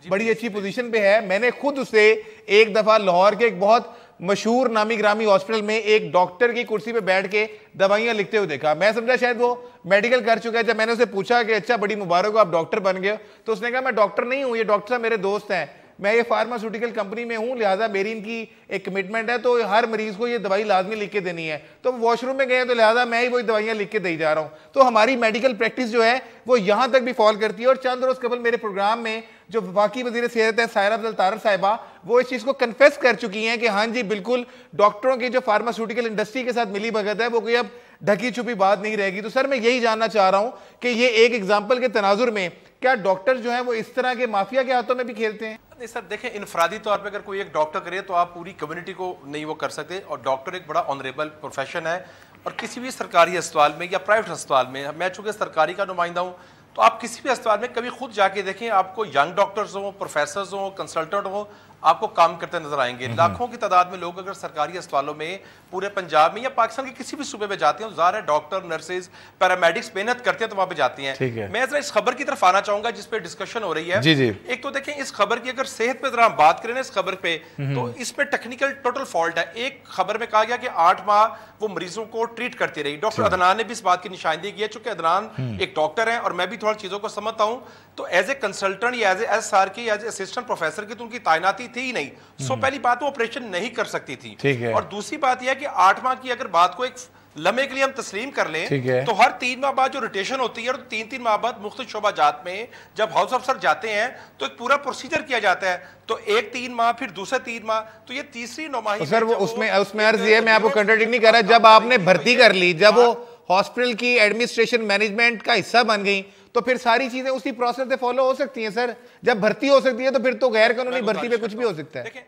बड़ी अच्छी पोजीशन पे है। मैंने खुद उससे एक दफा लाहौर के एक बहुत मशहूर नामी ग्रामी हॉस्पिटल में एक डॉक्टर की कुर्सी पे बैठ के दवाइयां लिखते हुए देखा। मैं समझा शायद वो मेडिकल कर चुका है। जब मैंने उसे पूछा कि अच्छा बड़ी मुबारक हो आप डॉक्टर बन गए, तो उसने कहा मैं डॉक्टर नहीं हूं, ये डॉक्टर साहब मेरे दोस्त हैं, मैं ये फार्मास्यूटिकल कंपनी में हूं, लिहाजा मेरी इनकी एक कमिटमेंट है तो हर मरीज को ये दवाई लाजमी लिख के देनी है। तो वॉशरूम में गए तो लिहाजा मैं ही वही दवाइयां लिख के दे जा रहा हूं। तो हमारी मेडिकल प्रैक्टिस जो है वो यहां तक भी फॉल करती है। और चंद रोज कबल मेरे प्रोग्राम में जो वफाकी वजीर सेहत है सायरा अफजल तारर साहिबा, वो इस चीज को कन्फेस कर चुकी हैं कि हाँ जी बिल्कुल डॉक्टरों की जो फार्मास्यूटिकल इंडस्ट्री के साथ मिली भगत है वो कोई अब ढकी छुपी बात नहीं रहेगी। तो सर मैं यही जानना चाह रहा हूं कि ये एक एग्जाम्पल के तनाजुर में क्या डॉक्टर जो है वो इस तरह के माफिया के हाथों में भी खेलते हैं? नहीं सर, देखें इनफरादी तौर पे अगर कोई एक डॉक्टर करे तो आप पूरी कम्युनिटी को नहीं वो कर सकते। और डॉक्टर एक बड़ा ऑनरेबल प्रोफेशन है और किसी भी सरकारी अस्पताल में या प्राइवेट अस्पताल में, मैं चूंकि सरकारी का नुमाइंदा हूँ, तो आप किसी भी अस्पताल में कभी खुद जाके देखें, आपको यंग डॉक्टर्स हो, प्रोफेसर्स हो, कंसल्टेंट हो, आपको काम करते नजर आएंगे। लाखों की तादाद में लोग अगर सरकारी अस्पतालों में पूरे पंजाब में या पाकिस्तान के किसी भी सूबे में जाते हैं, ज़ाहिर है डॉक्टर, नर्सेज, पैरामेडिक्स मेहनत करते हैं तो वहां पे जाती हैं। मैं जरा इस खबर की तरफ आना चाहूंगा जिस पे डिस्कशन हो रही है। जी जी। एक तो देखें इस खबर की अगर सेहत पे जरा हम बात करें ना, इस खबर पे तो इसमें टेक्निकल टोटल फॉल्ट है। एक खबर में कहा गया कि 8 माह वो मरीजों को ट्रीट करती रही। डॉक्टर अदनान ने भी इस बात की निशानदेही की है, चूंकि अदनान एक डॉक्टर है और मैं भी थोड़ा चीजों को समझता हूं, तो एज ए कंसल्टेंट या एज एसआर की, एज असिस्टेंट प्रोफेसर की तो उनकी तैनाती थी ही नहीं। सो पहली बात वो ऑपरेशन नहीं कर सकती थी। और दूसरी बात यह है कि 8 माह की अगर बात को एक लम्हे के लिए हम तस्लीम कर लें तो हर 3 माह बाद जो रोटेशन होती है और 3-3 माह बाद मुख्तलिफ शोबाजात में जब हाउस अफसर जाते हैं तो एक पूरा प्रोसीजर किया जाता है। तो एक 3 माह फिर दूसरा 3 माह, तो ये तीसरी नौमाही सर वो उसमें अर्ज ये, मैं आपको कंट्राडिक्ट नहीं कर रहा, जब आपने भर्ती कर ली, जब वो हॉस्पिटल की एडमिनिस्ट्रेशन मैनेजमेंट का हिस्सा बन गई तो फिर सारी चीजें उसी प्रोसेस से फॉलो हो सकती हैं। सर जब भर्ती हो सकती है तो फिर तो गैर कानूनी भर्ती पे कुछ भी हो सकता है।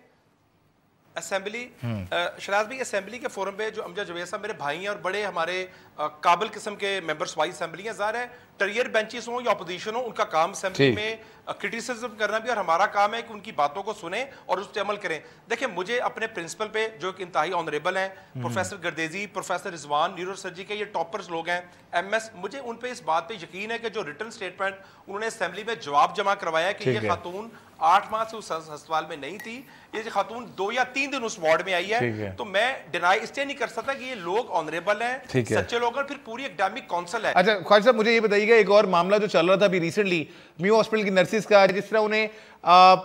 असेंबली शराज भाई, असेंबली के फोरम पे जो अमजद जवेद साहब मेरे भाई हैं और बड़े हमारे काबिल किस्म के मेंबर्स वाइस असेंबली हैं, ज़ाहिर है टेरियर बेंचेस हो या अपोजिशन हो, उनका काम असेंबली में क्रिटिसिज्म करना भी और हमारा काम है कि उनकी बातों को सुने और उस पर अमल करें। देखिए मुझे अपने प्रिंसिपल पे जो एक इंतहाई ऑनरेबल हैं, professor Gardezi, professor Rizwan, neurosurgery के ये टॉपर्स लोग हैं, एमएस, मुझे उन पे इस बात पे यकीन है कि जो रिटन स्टेटमेंट उन्होंने असेंबली में जवाब जमा करवाया कि ये खातून 8 माह से उस अस्पताल में नहीं थी, ये खातून 2 या 3 दिन उस वार्ड में आई है, तो मैं डिनाई इसलिए नहीं कर सकता कि ये लोग ऑनरेबल हैं, सच्चे लोग हैं, फिर पूरी एकेडमिक काउंसिल है। अच्छा ख्वाजा साहब मुझे ये बताइएगा, एक और मामला जो चल रहा था अभी रिसेंटली म्यू हॉस्पिटल की नर्सिस का, जिस तरह उन्हें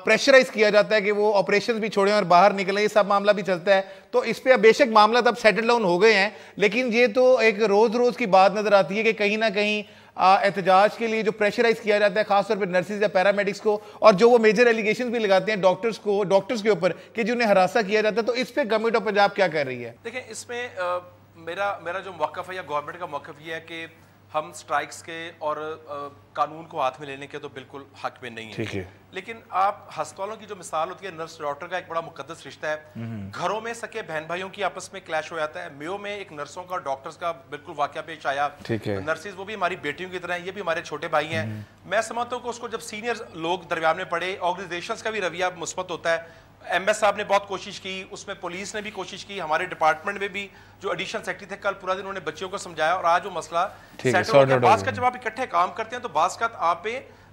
प्रेशराइज किया जाता है कि वो ऑपरेशन भी छोड़ें और बाहर निकलें, ये सब मामला भी चलता है। तो इस पे बेशक मामला तब सेटल डाउन हो गए हैं, लेकिन ये तो एक रोज रोज की बात नजर आती है कि कहीं ना कहीं एहतजाज के लिए जो प्रेशराइज किया जाता है खासतौर पर नर्सिस या पैरामेडिक्स को, और जो वो मेजर एलिगेशन भी लगाते हैं डॉक्टर्स के ऊपर कि जो उन्हें हरासा किया जाता है, तो इस पे गवर्नमेंट ऑफ पंजाब क्या कर रही है? देखिए इसमें मेरा जो मौक़िफ़ है या गवर्नमेंट का मौक़िफ़ ये है कि हम स्ट्राइक्स के और कानून को हाथ में लेने के तो बिल्कुल हक में नहीं है। लेकिन आप अस्पतालों की जो मिसाल होती है, नर्स डॉक्टर का एक बड़ा मुकद्दस रिश्ता है, घरों में सके बहन भाइयों की आपस में क्लैश हो जाता है। मेयो में एक नर्सों का डॉक्टर्स का बिल्कुल वाकया पेश आया, नर्सिस वो भी हमारी बेटियों की तरह हैं, ये भी हमारे छोटे भाई हैं। मैं समझता हूँ कि उसको जब सीनियर लोग दरमियान में पड़े, ऑर्गेनाइजेशंस का भी रवैया मुस्बत होता है। एमएस साहब ने बहुत कोशिश की, उसमें पुलिस ने भी कोशिश की, हमारे डिपार्टमेंट में भी जो एडिशनल सेक्रेटरी थे कल पूरा दिन उन्होंने बच्चों को समझाया और आज वो मसला सेटल हो गया। बात का जब आप इकट्ठे काम करते हैं तो बात का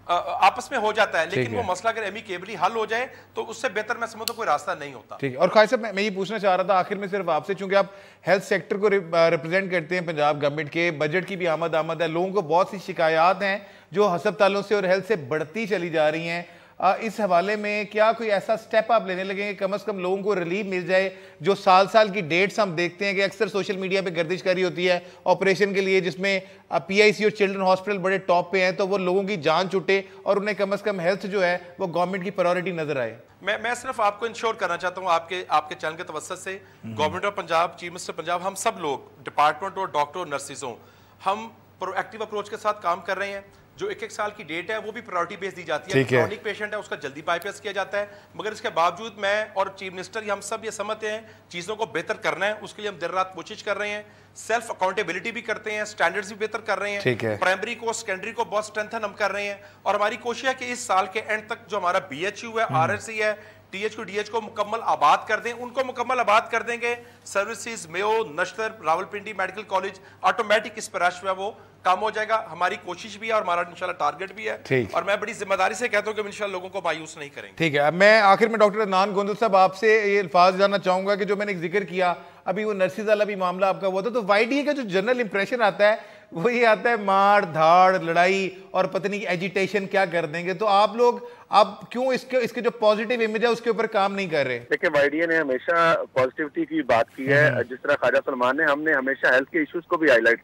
आपस में हो जाता है, लेकिन वो मसला अगर एमिकेबली हल हो जाए तो उससे बेहतर मैं समझता हूं कोई रास्ता नहीं होता। ठीक है। और ख्वाजा साहब मैं ये पूछना चाह रहा था आखिर में सिर्फ आपसे, चूंकि आप हेल्थ सेक्टर को रिप्रेजेंट करते हैं पंजाब गवर्नमेंट के, बजट की भी आमद है, लोगों को बहुत सी शिकायत हैं जो अस्पतालों से और हेल्थ से बढ़ती चली जा रही हैं। इस हवाले में क्या कोई ऐसा स्टेप आप लेने लगेंगे कम से कम लोगों को रिलीफ मिल जाए? जो साल साल की डेट्स हम देखते हैं कि अक्सर सोशल मीडिया पे गर्दिश करी होती है ऑपरेशन के लिए, जिसमें PIC और चिल्ड्रन हॉस्पिटल बड़े टॉप पे हैं, तो वो लोगों की जान छूटे और उन्हें कम से कम हेल्थ जो है वो गवर्नमेंट की प्रायोरिटी नजर आए। मैं सिर्फ आपको इंश्योर करना चाहता हूँ आपके चैनल के तवज्जुह से, government of Punjab, chief minister Punjab, हम सब लोग डिपार्टमेंट और डॉक्टर और नर्सिस हों, हम प्रोएक्टिव अप्रोच के साथ काम कर रहे हैं। जो 1-1 साल की डेट है वो भी प्रायोरिटी बेस दी जाती है। क्रॉनिक पेशेंट है उसका जल्दी बाईपास किया जाता है, मगर इसके बावजूद मैं और चीफ मिनिस्टर हम सब ये समझते हैं चीज़ों को बेहतर करना है, उसके लिए हम देर रात कोशिश कर रहे हैं, सेल्फ अकाउंटेबिलिटी भी करते हैं, स्टैंडर्ड्स भी बेहतर कर रहे हैं, प्राइमरी को सेकेंडरी को बहुत स्ट्रेंथन हम कर रहे हैं। और हमारी कोशिश है कि इस साल के एंड तक जो हमारा BHU है, RSC है, TH को DH को मुकम्मल आबाद कर दें, उनको मुकम्मल आबाद कर देंगे। Services Mayo, नश्तर, Rawalpindi medical college, automatic इस पर रश है वो काम हो जाएगा। हमारी कोशिश भी है और हमारा इंशाल्लाह टारगेट भी है, और मैं बड़ी जिम्मेदारी से कहता हूं कि इंशाल्लाह लोगों को मायूस नहीं करेंगे। ठीक है, मैं आखिर में डॉक्टर अदनान गोंदल साहब आपसे ये अल्फाज जानना चाहूंगा कि जो मैंने जिक्र किया अभी, वो नर्सिस वाला भी मामला आपका हुआ था, तो YDA का जो जनरल इंप्रेशन आता है वो ये आता है मार धाड़, लड़ाई और पता नहीं एजिटेशन क्या कर देंगे। तो आप लोग अब क्यों इसके जो पॉजिटिव इमेज है उसके ऊपर काम नहीं कर रहे? देखिए, YDA ने हमेशा पॉजिटिविटी की बात की है, जिस तरह ख्वाजा सलमान ने, हमने हमेशा हेल्थ के इश्यूज को भी हाईलाइट।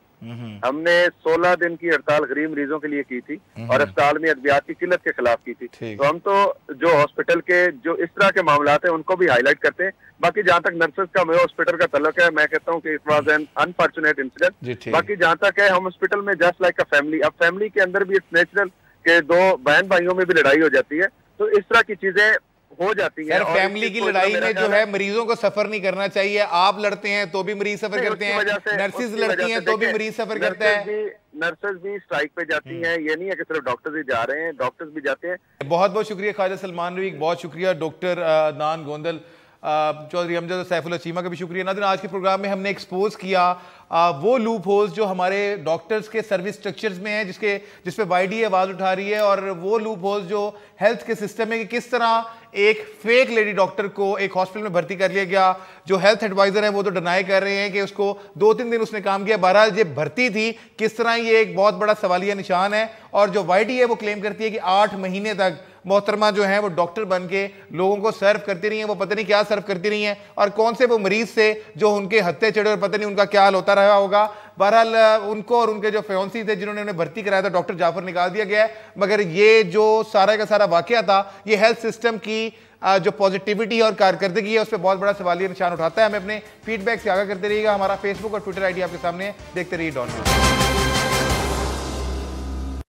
हमने 16 दिन की हड़ताल गरीब मरीजों के लिए की थी और अस्पताल में अद्वियात की किल्लत के खिलाफ की थी। तो हम तो जो हॉस्पिटल के जो इस तरह के मामला हैं उनको भी हाईलाइट करते हैं। बाकी जहाँ तक नर्सेज का मेरे हॉस्पिटल का तल्लुक है, मैं कहता हूँ कि it was an unfortunate incident. बाकी जहाँ तक है, हम हॉस्पिटल में जस्ट लाइक अ फैमिली, अब फैमिली के अंदर भी इट्स नेचुरल के दो बहन भाइयों में भी लड़ाई हो जाती है, तो इस तरह की चीजें हो जाती है। फैमिली की लड़ाई में जो है मरीजों को सफर नहीं करना चाहिए। आप लड़ते हैं तो भी मरीज सफर करते हैं, नर्सेज लड़ती हैं तो भी मरीज सफर करता है, नर्सेज भी स्ट्राइक पे जाती हैं। ये नहीं है कि सिर्फ डॉक्टर्स ही जा रहे हैं, डॉक्टर्स भी जाते हैं। बहुत बहुत शुक्रिया ख्वाजा सलमान रफीक, बहुत शुक्रिया डॉक्टर अदनान गोंदल, चौधरी अमजद, सैफुल्लाह चीमा का भी शुक्रिया। नाज़रीन, आज के प्रोग्राम में हमने एक्सपोज किया वो लूप होल्स जो हमारे डॉक्टर्स के सर्विस स्ट्रक्चर्स में है, जिस पे YDA आवाज़ उठा रही है, और वो लूप होल्स जो हेल्थ के सिस्टम में कि किस तरह एक फेक लेडी डॉक्टर को एक हॉस्पिटल में भर्ती कर लिया गया। जो हेल्थ एडवाइजर है वो तो डिनाई कर रहे हैं कि उसको 2-3 दिन उसने काम किया। बहरहाल ये भर्ती थी, किस तरह ये एक बहुत बड़ा सवालिया निशान है। और जो YDA वो क्लेम करती है कि 8 महीने तक मोहतरमा जो है वो डॉक्टर बन के लोगों को सर्व करती रही है, वो पता नहीं क्या सर्व करती रही हैं, और कौन से वो मरीज से जो उनके हत्थे चढ़े और पता नहीं उनका क्या हाल होता रहा होगा। बहरहाल उनको और उनके जो फ्योंसी थे जिन्होंने उन्हें भर्ती कराया था, डॉक्टर जाफर निकाल दिया गया है। मगर ये जो सारा का सारा वाकया था, ये हेल्थ सिस्टम की जो पॉजिटिविटी और कारकर्दगी है उस पर बहुत बड़ा सवालिया निशान उठाता है। हमें अपने फीडबैक से आगाह करते रहिएगा। हमारा फेसबुक और ट्विटर ID आपके सामने, देखते रहिए डॉन न्यूज़।